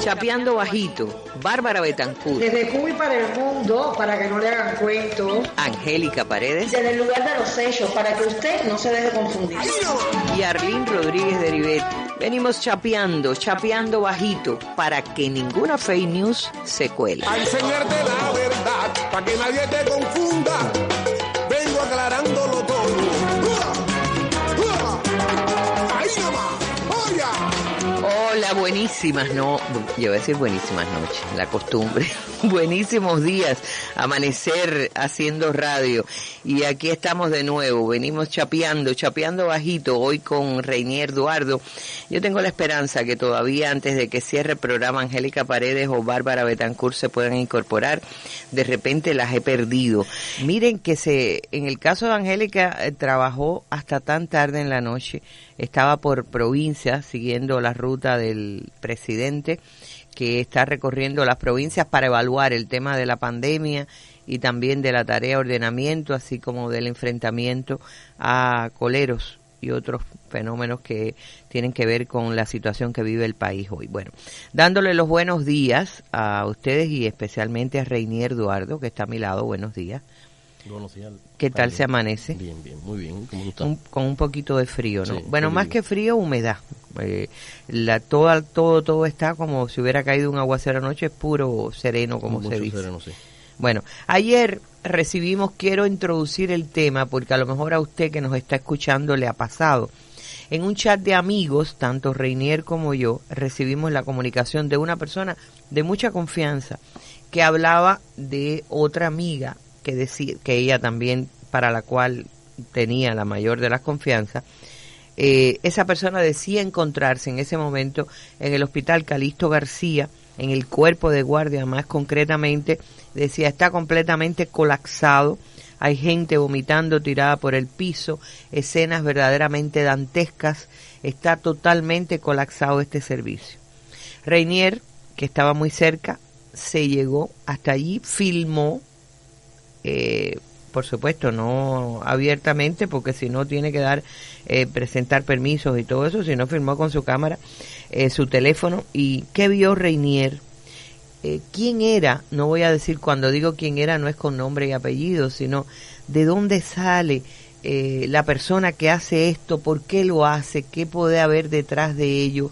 Chapeando bajito, Bárbara Betancourt. Desde Cuba y para el mundo, para que no le hagan cuento. Angélica Paredes. Desde el lugar de los hechos, para que usted no se deje confundir. Y Arlín Rodríguez de Ribet. Venimos chapeando bajito, para que ninguna fake news se cuele. A enseñarte la verdad, para que nadie te confunda. Vengo aclarándolo todo. Ahí nomás, oye. Hola, buenísimas, no, yo voy a decir buenísimas noches, la costumbre. Buenísimos días, amanecer haciendo radio. Y aquí estamos de nuevo, venimos chapeando bajito, hoy con Reinier Duardo. Yo tengo la esperanza que todavía antes de que cierre el programa Angélica Paredes o Bárbara Betancourt se puedan incorporar. De repente las he perdido. Miren que en el caso de Angélica trabajó hasta tan tarde en la noche. Estaba por provincia siguiendo la ruta del presidente que está recorriendo las provincias para evaluar el tema de la pandemia y también de la tarea de ordenamiento, así como del enfrentamiento a coleros y otros fenómenos que tienen que ver con la situación que vive el país hoy. Bueno, dándole los buenos días a ustedes y especialmente a Reinier Duardo, que está a mi lado. Buenos días. Buenos días. ¿Qué tal se amanece? Bien, muy bien. ¿Cómo está? Con un poquito de frío, ¿no? Sí, bueno, más que frío, humedad. Todo está como si hubiera caído un aguacero anoche, es puro sereno, como se dice. Sereno, sí. Bueno, ayer quiero introducir el tema, porque a lo mejor a usted que nos está escuchando le ha pasado. En un chat de amigos, tanto Reinier como yo, recibimos la comunicación de una persona de mucha confianza que hablaba de otra amiga que decía que ella también, para la cual tenía la mayor de las confianzas. Esa persona decía encontrarse en ese momento en el hospital Calixto García, en el cuerpo de guardia, más concretamente, decía está completamente colapsado, hay gente vomitando tirada por el piso, escenas verdaderamente dantescas, está totalmente colapsado este servicio. Reinier, que estaba muy cerca, se llegó hasta allí, filmó, por supuesto no abiertamente, porque si no tiene que presentar permisos y todo eso, sino filmó con su cámara, su teléfono. ¿Y qué vio Reinier? ¿Quién era? No voy a decir, cuando digo quién era no es con nombre y apellido, sino de dónde sale la persona que hace esto, por qué lo hace, qué puede haber detrás de ello.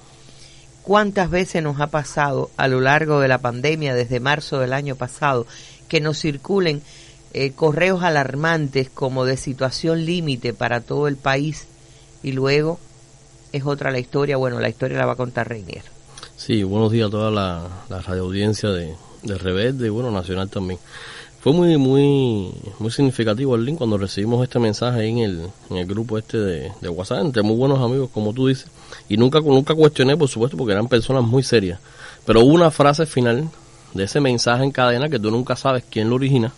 ¿Cuántas veces nos ha pasado a lo largo de la pandemia, desde marzo del año pasado, que nos circulen correos alarmantes como de situación límite para todo el país, y luego es otra la historia? Bueno, la historia la va a contar Reinier. Sí, buenos días a toda la radioaudiencia de Rebelde y bueno, nacional también. Fue muy significativo, Arlín, cuando recibimos este mensaje ahí en el grupo de WhatsApp, entre muy buenos amigos, como tú dices, y nunca cuestioné, por supuesto, porque eran personas muy serias, pero hubo una frase final de ese mensaje en cadena que tú nunca sabes quién lo origina,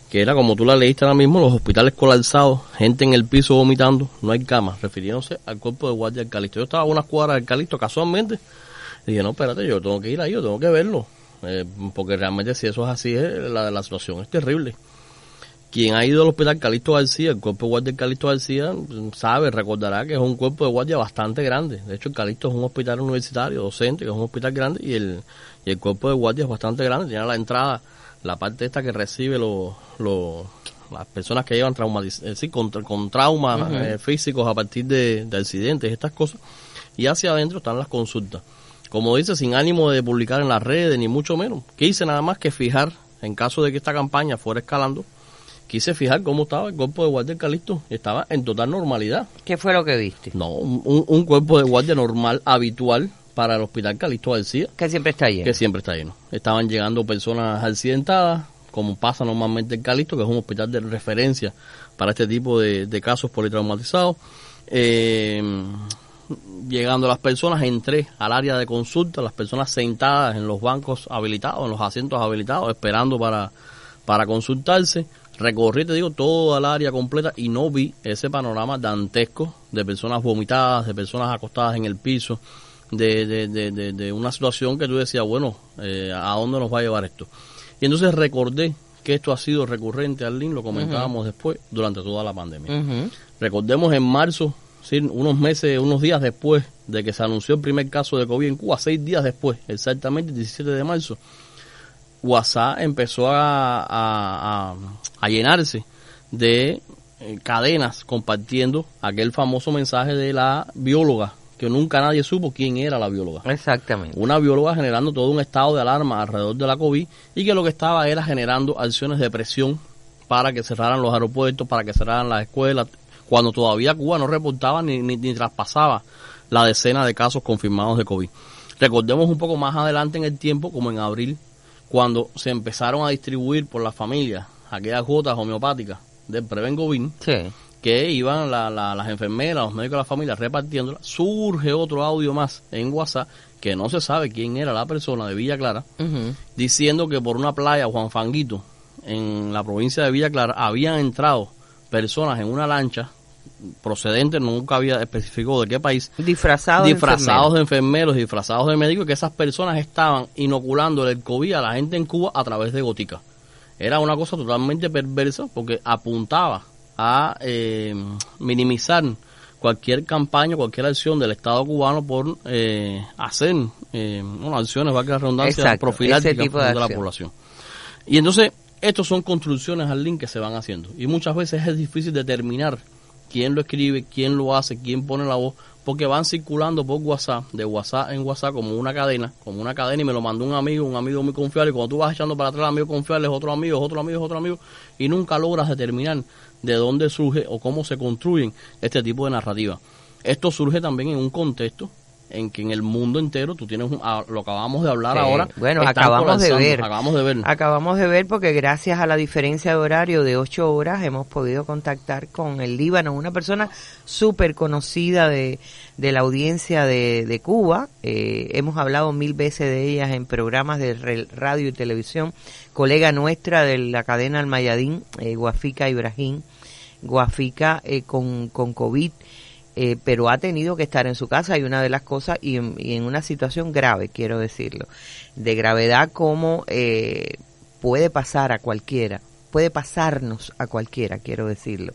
que era, como tú la leíste ahora mismo, los hospitales colapsados, gente en el piso vomitando, no hay camas, refiriéndose al cuerpo de guardia del Calixto. Yo estaba a unas cuadras del Calixto casualmente, y dije, no, espérate, yo tengo que ir ahí, yo tengo que verlo, porque realmente si eso es así, la situación es terrible. Quien ha ido al hospital Calixto García, el cuerpo de guardia del Calixto García, recordará que es un cuerpo de guardia bastante grande. De hecho, el Calixto es un hospital universitario, docente, que es un hospital grande, y el cuerpo de guardia es bastante grande. Tiene la entrada, la parte esta que recibe las personas que llevan con traumas físicos a partir de accidentes, estas cosas, y hacia adentro están las consultas. Como dice, sin ánimo de publicar en las redes, ni mucho menos. Quise nada más que fijar, en caso de que esta campaña fuera escalando, quise fijar cómo estaba el cuerpo de guardia del Calixto. Estaba en total normalidad. ¿Qué fue lo que viste? No, un cuerpo de guardia normal, habitual, para el hospital Calixto García. Que siempre está lleno. Que siempre está lleno. Estaban llegando personas accidentadas, como pasa normalmente en Calixto, que es un hospital de referencia para este tipo de casos politraumatizados. Llegando las personas, entré al área de consulta, las personas sentadas en los bancos habilitados, en los asientos habilitados, esperando para consultarse. Recorrí, te digo, toda el área completa y no vi ese panorama dantesco de personas vomitadas, de personas acostadas en el piso, de una situación que tú decías, bueno, ¿a dónde nos va a llevar esto? Y entonces recordé que esto ha sido recurrente, Arlín, lo comentábamos después, durante toda la pandemia. Recordemos en marzo, ¿sí? Unos días después de que se anunció el primer caso de COVID en Cuba, 6 días después, exactamente el 17 de marzo, WhatsApp empezó a llenarse de cadenas compartiendo aquel famoso mensaje de la bióloga, que nunca nadie supo quién era la bióloga. Exactamente. Una bióloga generando todo un estado de alarma alrededor de la COVID y que lo que estaba era generando acciones de presión para que cerraran los aeropuertos, para que cerraran las escuelas, cuando todavía Cuba no reportaba ni traspasaba la decena de casos confirmados de COVID. Recordemos un poco más adelante en el tiempo, como en abril, cuando se empezaron a distribuir por las familias aquellas gotas homeopáticas del Prevengovin, sí, que iban las enfermeras, los médicos de la familia repartiéndolas. Surge otro audio más en WhatsApp, que no se sabe quién era la persona de Villa Clara, diciendo que por una playa, Juan Fanguito, en la provincia de Villa Clara, habían entrado personas en una lancha procedentes, nunca había especificado de qué país, disfrazados de enfermeros, disfrazados de médicos, que esas personas estaban inoculando el COVID a la gente en Cuba a través de goticas. Era una cosa totalmente perversa porque apuntaba a minimizar cualquier campaña, cualquier acción del Estado cubano por hacer acciones, valga la redundancia, profilácticas de la población. Y entonces, estos son construcciones al link que se van haciendo. Y muchas veces es difícil determinar quién lo escribe, quién lo hace, quién pone la voz, porque van circulando por WhatsApp, de WhatsApp en WhatsApp como una cadena, y me lo mandó un amigo muy confiable, y cuando tú vas echando para atrás, el amigo confiable es otro amigo, y nunca logras determinar de dónde surge o cómo se construyen este tipo de narrativa. Esto surge también en un contexto en que en el mundo entero, tú tienes lo acabamos de hablar ahora. Bueno, acabamos de ver porque gracias a la diferencia de horario de 8 horas hemos podido contactar con el Líbano, una persona súper conocida de la audiencia de Cuba. Hemos hablado 1000 veces de ellas en programas de radio y televisión. Colega nuestra de la cadena Almayadín, Guafica Ibrahim, con COVID. Pero ha tenido que estar en su casa, y una de las cosas, y en una situación grave, quiero decirlo, de gravedad como puede pasar a cualquiera, puede pasarnos a cualquiera, quiero decirlo.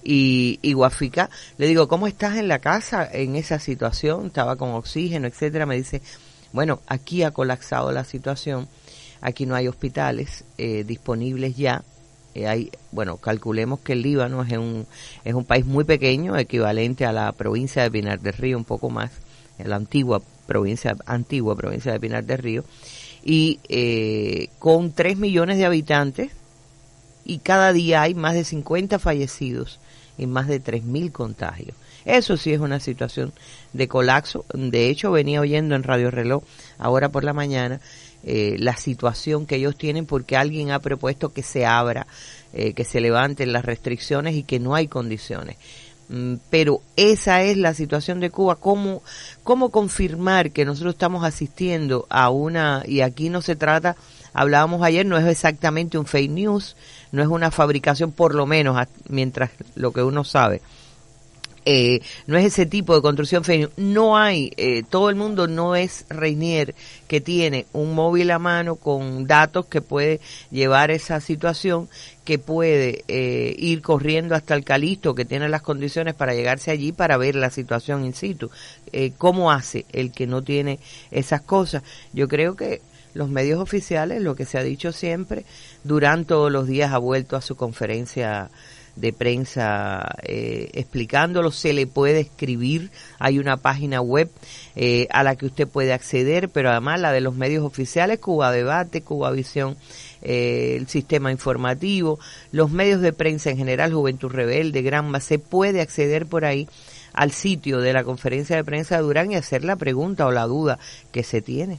Y Guafica, le digo, ¿cómo estás en la casa en esa situación? Estaba con oxígeno, etcétera. Me dice, bueno, aquí ha colapsado la situación, aquí no hay hospitales disponibles ya. Calculemos que el Líbano es un país muy pequeño, equivalente a la provincia de Pinar del Río, un poco más, la antigua provincia de Pinar del Río, y con 3 millones de habitantes, y cada día hay más de 50 fallecidos y más de 3.000 contagios. Eso sí es una situación de colapso. De hecho, venía oyendo en Radio Reloj ahora por la mañana la situación que ellos tienen, porque alguien ha propuesto que se abra, que se levanten las restricciones y que no hay condiciones. Pero esa es la situación de Cuba. ¿Cómo confirmar que nosotros estamos asistiendo a y aquí no se trata, hablábamos ayer, no es exactamente un fake news, no es una fabricación, por lo menos mientras lo que uno sabe, no es ese tipo de construcción fake news. No hay, todo el mundo no es Reinier, que tiene un móvil a mano con datos que puede llevar esa situación, que puede ir corriendo hasta el Calixto, que tiene las condiciones para llegarse allí para ver la situación in situ. ¿Cómo hace el que no tiene esas cosas? Yo creo que los medios oficiales, lo que se ha dicho siempre, Durán todos los días ha vuelto a su conferencia de prensa explicándolo. Se le puede escribir, hay una página web a la que usted puede acceder, pero además la de los medios oficiales, Cuba Debate, Cuba Visión, el sistema informativo, los medios de prensa en general, Juventud Rebelde, Granma, se puede acceder por ahí al sitio de la conferencia de prensa de Durán y hacer la pregunta o la duda que se tiene.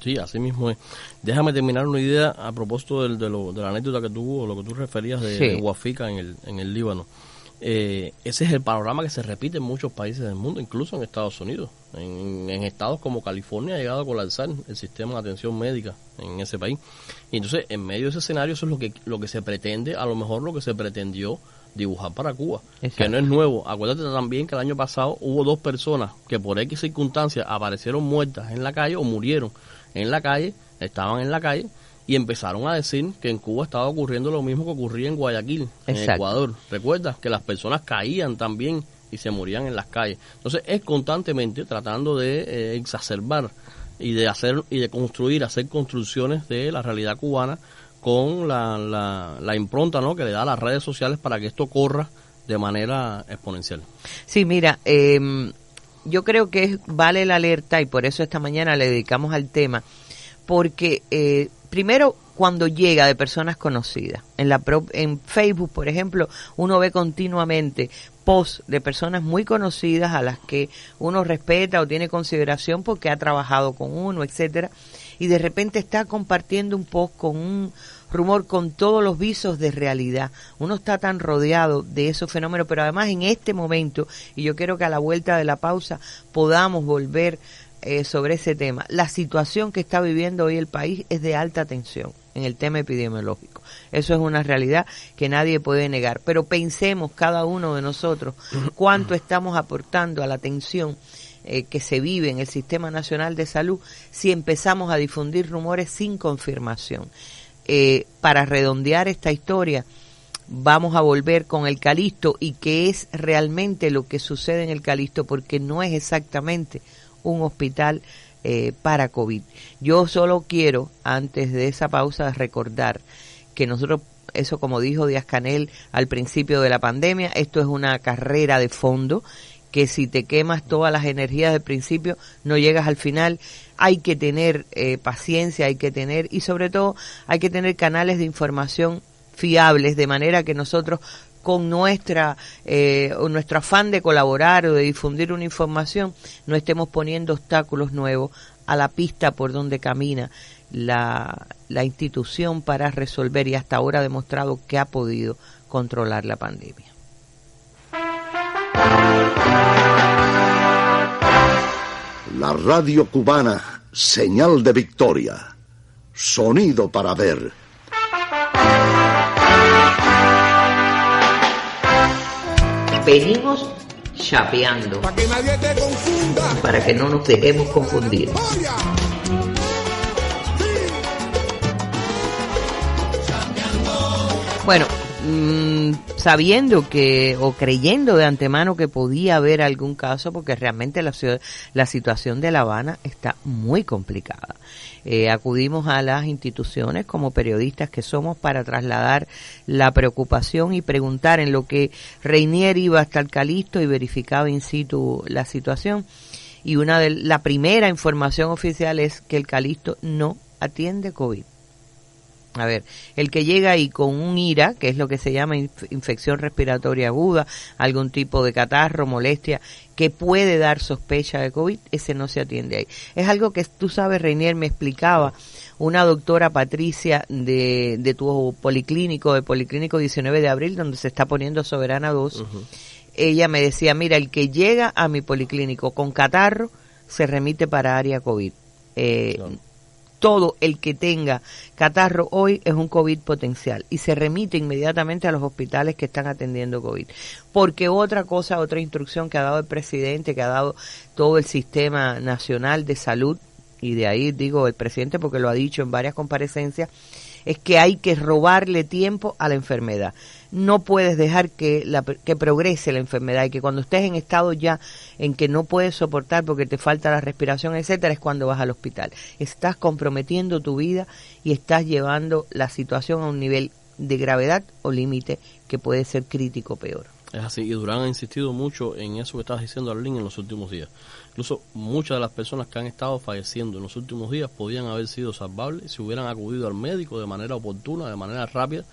Sí, así mismo es. Déjame terminar una idea a propósito de la anécdota que tuvo, lo que tú referías de Guafica en el Líbano. Ese es el panorama que se repite en muchos países del mundo, incluso en Estados Unidos. En estados como California ha llegado a colapsar el sistema de atención médica en ese país. Y entonces, en medio de ese escenario, eso es lo que se pretende, a lo mejor lo que se pretendió dibujar para Cuba. Exacto. Que no es nuevo. Acuérdate también que el año pasado hubo 2 personas que por X circunstancias aparecieron muertas en la calle o murieron en la calle, estaban en la calle, y empezaron a decir que en Cuba estaba ocurriendo lo mismo que ocurría en Guayaquil, en Ecuador. ¿Recuerdas? Que las personas caían también y se morían en las calles. Entonces es constantemente tratando de exacerbar y de hacer construcciones de la realidad cubana con la impronta, ¿no?, que le da a las redes sociales para que esto corra de manera exponencial. Sí, mira, yo creo que vale la alerta, y por eso esta mañana le dedicamos al tema, porque primero, cuando llega de personas conocidas, en Facebook, por ejemplo, uno ve continuamente posts de personas muy conocidas a las que uno respeta o tiene consideración porque ha trabajado con uno, etcétera, y de repente está compartiendo un post con un rumor con todos los visos de realidad. Uno está tan rodeado de esos fenómenos, pero además en este momento, y yo quiero que a la vuelta de la pausa podamos volver sobre ese tema. La situación que está viviendo hoy el país es de alta tensión en el tema epidemiológico. Eso es una realidad que nadie puede negar. Pero pensemos cada uno de nosotros cuánto estamos aportando a la tensión que se vive en el Sistema Nacional de Salud si empezamos a difundir rumores sin confirmación. Para redondear esta historia, vamos a volver con el Calixto y qué es realmente lo que sucede en el Calixto, porque no es exactamente un hospital para COVID. Yo solo quiero, antes de esa pausa, recordar que nosotros, eso como dijo Díaz-Canel al principio de la pandemia, esto es una carrera de fondo, que si te quemas todas las energías del principio, no llegas al final. Hay que tener paciencia, y sobre todo hay que tener canales de información fiables, de manera que nosotros con nuestro afán de colaborar o de difundir una información no estemos poniendo obstáculos nuevos a la pista por donde camina la institución para resolver, y hasta ahora ha demostrado que ha podido controlar la pandemia. La radio cubana, señal de victoria, sonido para ver. Venimos chapeando para que nadie te confunda, para que no nos dejemos confundir. Oya. Bueno, sabiendo que o creyendo de antemano que podía haber algún caso, porque realmente la situación de La Habana está muy complicada. Acudimos a las instituciones como periodistas que somos para trasladar la preocupación y preguntar, en lo que Reinier iba hasta el Calixto y verificaba in situ la situación. Y la primera información oficial es que el Calixto no atiende COVID. A ver, el que llega ahí con un IRA, que es lo que se llama infección respiratoria aguda, algún tipo de catarro, molestia, que puede dar sospecha de COVID, ese no se atiende ahí. Es algo que tú sabes, Reinier, me explicaba una doctora Patricia de tu policlínico, de Policlínico 19 de abril, donde se está poniendo Soberana 2. Uh-huh. Ella me decía, mira, el que llega a mi policlínico con catarro se remite para área COVID. Claro. Todo el que tenga catarro hoy es un COVID potencial y se remite inmediatamente a los hospitales que están atendiendo COVID. Porque otra instrucción que ha dado el presidente, que ha dado todo el Sistema Nacional de Salud, y de ahí digo el presidente porque lo ha dicho en varias comparecencias, es que hay que robarle tiempo a la enfermedad. No puedes dejar que progrese la enfermedad, y que cuando estés en estado ya en que no puedes soportar porque te falta la respiración, etcétera, es cuando vas al hospital. Estás comprometiendo tu vida y estás llevando la situación a un nivel de gravedad o límite que puede ser crítico o peor. Es así, y Durán ha insistido mucho en eso que estabas diciendo, Arlene, en los últimos días. Incluso muchas de las personas que han estado falleciendo en los últimos días podían haber sido salvables si hubieran acudido al médico de manera oportuna, de manera rápida,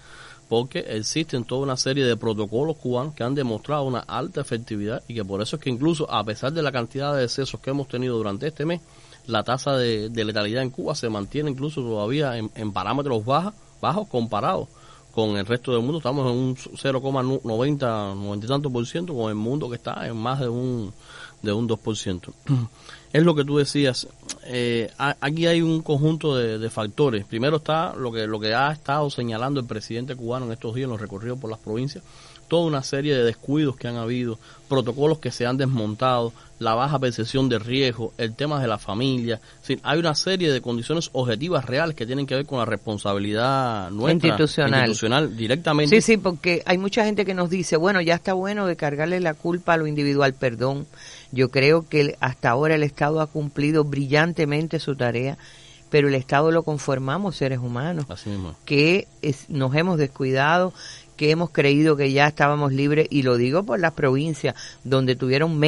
porque existen toda una serie de protocolos cubanos que han demostrado una alta efectividad, y que por eso es que incluso a pesar de la cantidad de decesos que hemos tenido durante este mes, la tasa de letalidad en Cuba se mantiene incluso todavía en parámetros bajos comparados con el resto del mundo. Estamos en un 0,90 y tanto por ciento, con el mundo que está en más de un 2%. Es lo que tú decías, aquí hay un conjunto de factores. Primero está lo que ha estado señalando el presidente cubano en estos días en los recorridos por las provincias, toda una serie de descuidos que han habido, protocolos que se han desmontado, la baja percepción de riesgo, el tema de la familia. Sí, hay una serie de condiciones objetivas reales que tienen que ver con la responsabilidad nuestra institucional directamente. Sí, porque hay mucha gente que nos dice, bueno, ya está bueno de cargarle la culpa a lo individual. Perdón, yo creo que hasta ahora el Estado ha cumplido brillantemente su tarea, pero el Estado lo conformamos seres humanos, así mismo, que nos hemos descuidado, que hemos creído que ya estábamos libres, y lo digo por las provincias donde tuvieron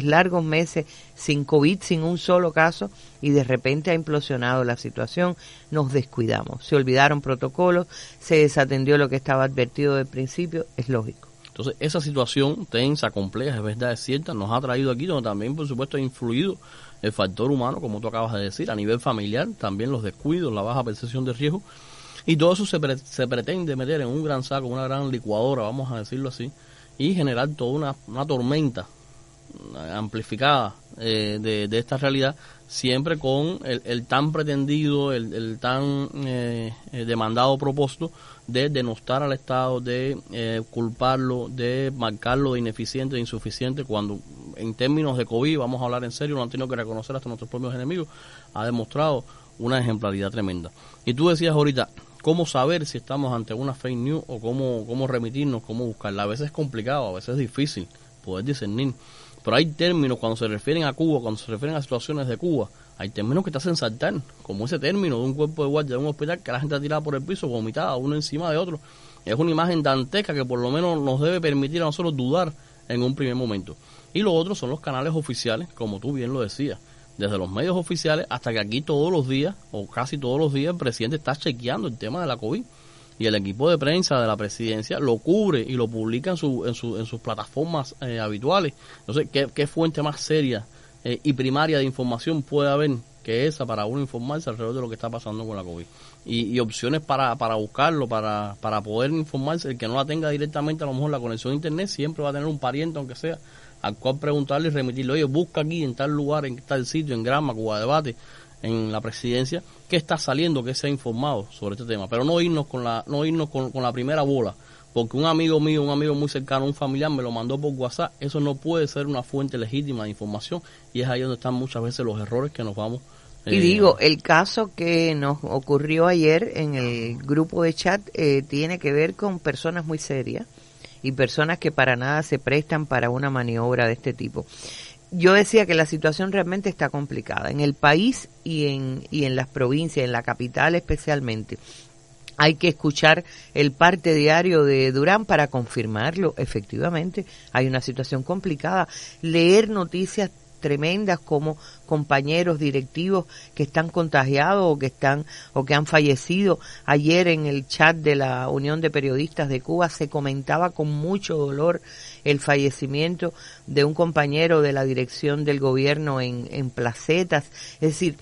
largos meses sin COVID, sin un solo caso, y de repente ha implosionado la situación. Nos descuidamos, se olvidaron protocolos, se desatendió lo que estaba advertido del principio, es lógico. Entonces, esa situación tensa, compleja, es verdad, es cierta, nos ha traído aquí, donde también, por supuesto, ha influido el factor humano, como tú acabas de decir, a nivel familiar, también los descuidos, la baja percepción de riesgo, y todo eso se pretende meter en un gran saco, una gran licuadora, vamos a decirlo así, y generar toda una tormenta amplificada de esta realidad, siempre con el tan pretendido, el tan demandado propósito de denostar al Estado, de culparlo, de marcarlo de ineficiente, de insuficiente, cuando en términos de COVID, vamos a hablar en serio, lo han tenido que reconocer hasta nuestros propios enemigos, ha demostrado una ejemplaridad tremenda. Y tú decías ahorita, ¿cómo saber si estamos ante una fake news o cómo remitirnos, cómo buscarla? A veces es complicado, a veces es difícil poder discernir. Pero hay términos cuando se refieren a Cuba, cuando se refieren a situaciones de Cuba, hay términos que te hacen saltar, como ese término de un cuerpo de guardia de un hospital que la gente ha tirado por el piso, vomitada, uno encima de otro. Es una imagen dantesca que por lo menos nos debe permitir a nosotros dudar en un primer momento. Y lo otro son los canales oficiales, como tú bien lo decías, desde los medios oficiales hasta que aquí todos los días, o casi todos los días, el presidente está chequeando el tema de la COVID. Y el equipo de prensa de la presidencia lo cubre y lo publica en sus plataformas habituales. Entonces, ¿qué fuente más seria y primaria de información puede haber que esa para uno informarse alrededor de lo que está pasando con la COVID? Y opciones para buscarlo, para poder informarse. El que no la tenga directamente, a lo mejor la conexión a internet, siempre va a tener un pariente, aunque sea, al cual preguntarle y remitirle, oye, busca aquí en tal lugar, en tal sitio, en Granma, Cuba Debate, en la presidencia, que está saliendo, que se ha informado sobre este tema, pero no irnos con la primera bola, porque un amigo mío, un amigo muy cercano, un familiar me lo mandó por WhatsApp. Eso no puede ser una fuente legítima de información, y es ahí donde están muchas veces los errores que nos vamos. Y digo, el caso que nos ocurrió ayer en el grupo de chat tiene que ver con personas muy serias y personas que para nada se prestan para una maniobra de este tipo. Yo decía que la situación realmente está complicada en el país y en las provincias, en la capital especialmente. Hay que escuchar el parte diario de Durán para confirmarlo. Efectivamente, hay una situación complicada. Leer noticias tremendas como compañeros directivos que están contagiados o que han fallecido. Ayer en el chat de la Unión de Periodistas de Cuba se comentaba con mucho dolor el fallecimiento de un compañero de la dirección del gobierno en Placetas. Es decir,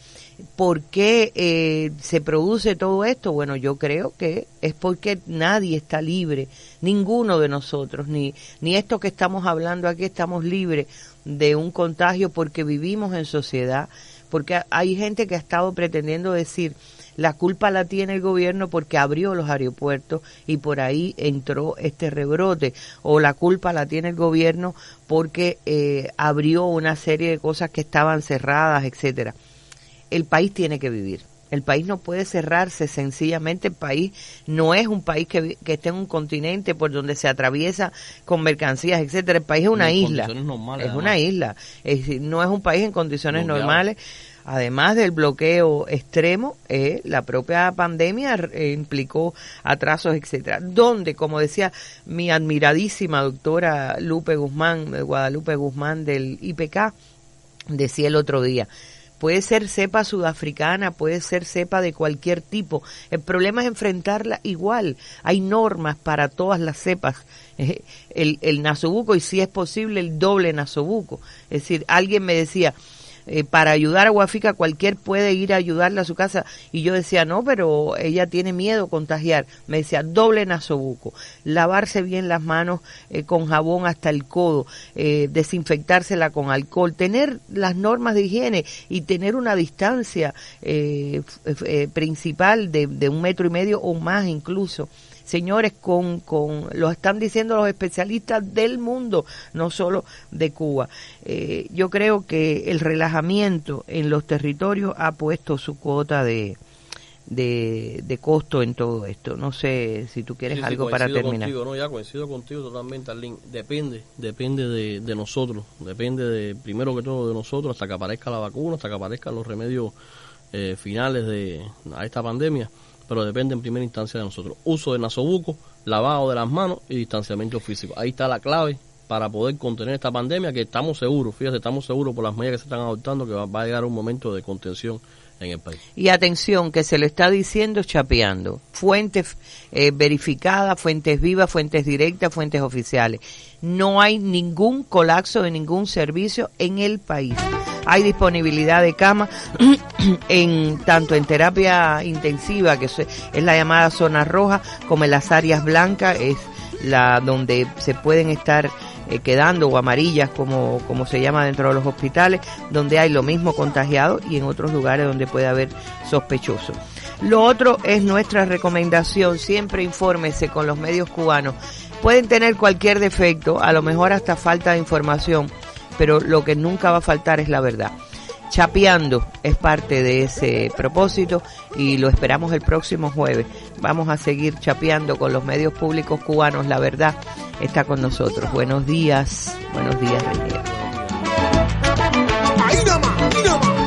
¿por qué se produce todo esto? Bueno, yo creo que es porque nadie está libre, ninguno de nosotros, ni esto que estamos hablando aquí estamos libres de un contagio, porque vivimos en sociedad, porque hay gente que ha estado pretendiendo decir la culpa la tiene el gobierno porque abrió los aeropuertos y por ahí entró este rebrote, o la culpa la tiene el gobierno porque abrió una serie de cosas que estaban cerradas, etcétera. El país tiene que vivir. El país no puede cerrarse, sencillamente el país no es un país que esté en un continente por donde se atraviesa con mercancías, etcétera. El país es una isla, es una isla, no es un país en condiciones normales. Además del bloqueo extremo, la propia pandemia implicó atrasos, etcétera. Donde, como decía mi admiradísima doctora Guadalupe Guzmán del IPK, decía el otro día, puede ser cepa sudafricana, puede ser cepa de cualquier tipo. El problema es enfrentarla igual. Hay normas para todas las cepas. El nasobuco, y si es posible el doble nasobuco. Es decir, alguien me decía, para ayudar a Guafica cualquier puede ir a ayudarle a su casa, y yo decía no, pero ella tiene miedo a contagiar. Me decía doble nasobuco, lavarse bien las manos con jabón hasta el codo, desinfectársela con alcohol, tener las normas de higiene y tener una distancia principal de 1,5 metros o más incluso. señores, lo están diciendo los especialistas del mundo, no solo de Cuba. Yo creo que el relajamiento en los territorios ha puesto su cuota de costo en todo esto. No sé si tú quieres algo para terminar. Coincido contigo totalmente, Arlene. Depende de nosotros, depende primero que todo de nosotros, hasta que aparezca la vacuna, hasta que aparezcan los remedios finales a esta pandemia, pero depende en primera instancia de nosotros. Uso de nasobuco, lavado de las manos y distanciamiento físico. Ahí está la clave para poder contener esta pandemia, que estamos seguros por las medidas que se están adoptando, que va a llegar un momento de contención en el país. Y atención, que se lo está diciendo chapeando. Fuentes verificadas, fuentes vivas, fuentes directas, fuentes oficiales. No hay ningún colapso de ningún servicio en el país. Hay disponibilidad de cama tanto en terapia intensiva, que es la llamada zona roja, como en las áreas blancas, es la donde se pueden estar quedando, o amarillas como se llama dentro de los hospitales, donde hay lo mismo contagiado, y en otros lugares donde puede haber sospechosos. Lo otro es nuestra recomendación: siempre infórmese con los medios cubanos. Pueden tener cualquier defecto, a lo mejor hasta falta de información, pero lo que nunca va a faltar es la verdad. Chapeando es parte de ese propósito y lo esperamos el próximo jueves. Vamos a seguir chapeando con los medios públicos cubanos. La verdad está con nosotros. Buenos días, Reñero. Ahí nada más.